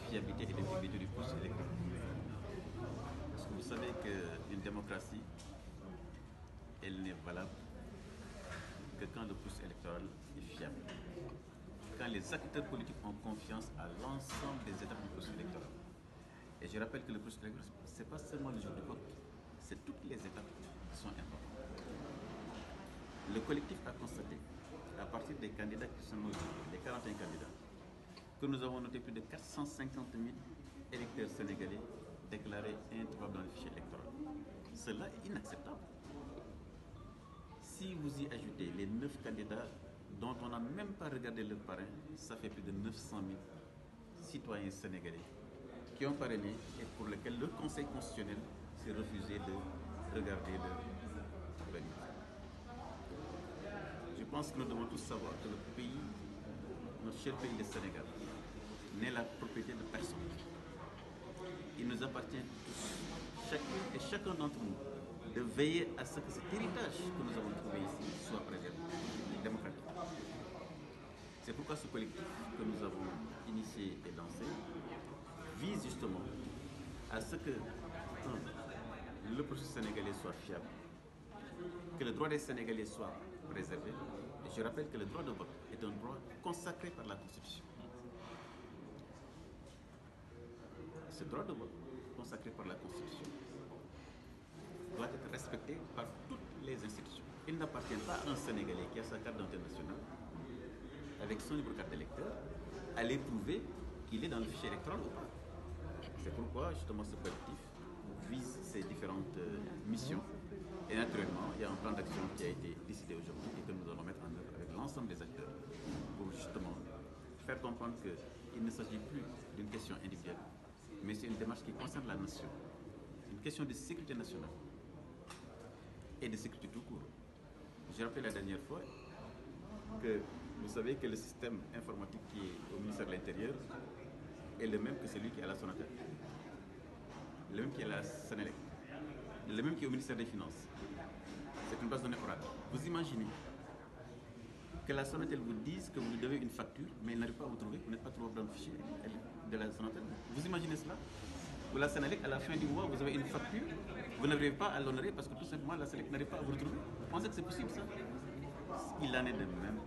fiabilité et l'intégrité du processus électoral. Parce que vous savez qu'une démocratie, elle n'est valable que quand le processus électoral est fiable. Quand les acteurs politiques ont confiance à l'ensemble des étapes du processus électoral. Et je rappelle que le processus électoral, ce n'est pas seulement le jour du vote, c'est toutes les étapes qui sont importantes. Le collectif a constaté, à partir des candidats qui sont notés, les 41 candidats, que nous avons noté plus de 450 000 électeurs sénégalais déclarés introuvables dans le fichier électoral. Cela est inacceptable. Si vous y ajoutez les 9 candidats dont on n'a même pas regardé le parrain, ça fait plus de 900 000 citoyens sénégalais qui ont parrainé et pour lesquels le Conseil constitutionnel s'est refusé de regarder le valide. Je pense que nous devons tous savoir que le pays, notre cher pays, le Sénégal, n'est la propriété de personne. Il nous appartient tous, chacune et chacun d'entre nous, de veiller à ce que cet héritage que nous avons trouvé ici soit préservé, démocratique. C'est pourquoi ce collectif que nous avons initié et lancé vise justement à ce que le processus sénégalais soit fiable, que le droit des Sénégalais soit préservé. Et je rappelle que le droit de vote est un droit consacré par la Constitution. Ce droit de vote consacré par la Constitution doit être respecté par toutes les institutions. Il n'appartient pas à un Sénégalais qui a sa carte d'identité nationale, avec son numéro de carte d'électeur, à l'éprouver qu'il est dans le fichier électoral ou pas. C'est pourquoi justement ce collectif vise ces différentes missions. Et naturellement, il y a un plan d'action qui a été décidé aujourd'hui et que nous allons mettre en œuvre avec l'ensemble des acteurs pour justement faire comprendre qu'il ne s'agit plus d'une question individuelle, mais c'est une démarche qui concerne la nation, une question de sécurité nationale et de sécurité tout court. J'ai rappelé la dernière fois que vous savez que le système informatique qui est au ministère de l'Intérieur est le même que celui qui est à la Sonatel, le même qui est à la Sénélec, le même qui est au ministère des Finances. C'est une base de données Oracle. Vous imaginez que la Sonatel vous dise que vous lui devez une facture, mais elle n'arrive pas à vous trouver, vous n'êtes pas trouvé dans le fichier de la Sonatel. Vous imaginez cela? Ou la Sénélec, à la fin du mois, vous avez une facture, vous n'arrivez pas à l'honorer parce que tout simplement la Sénélec n'arrive pas à vous retrouver. Vous pensez que c'est possible ça? Il en est de même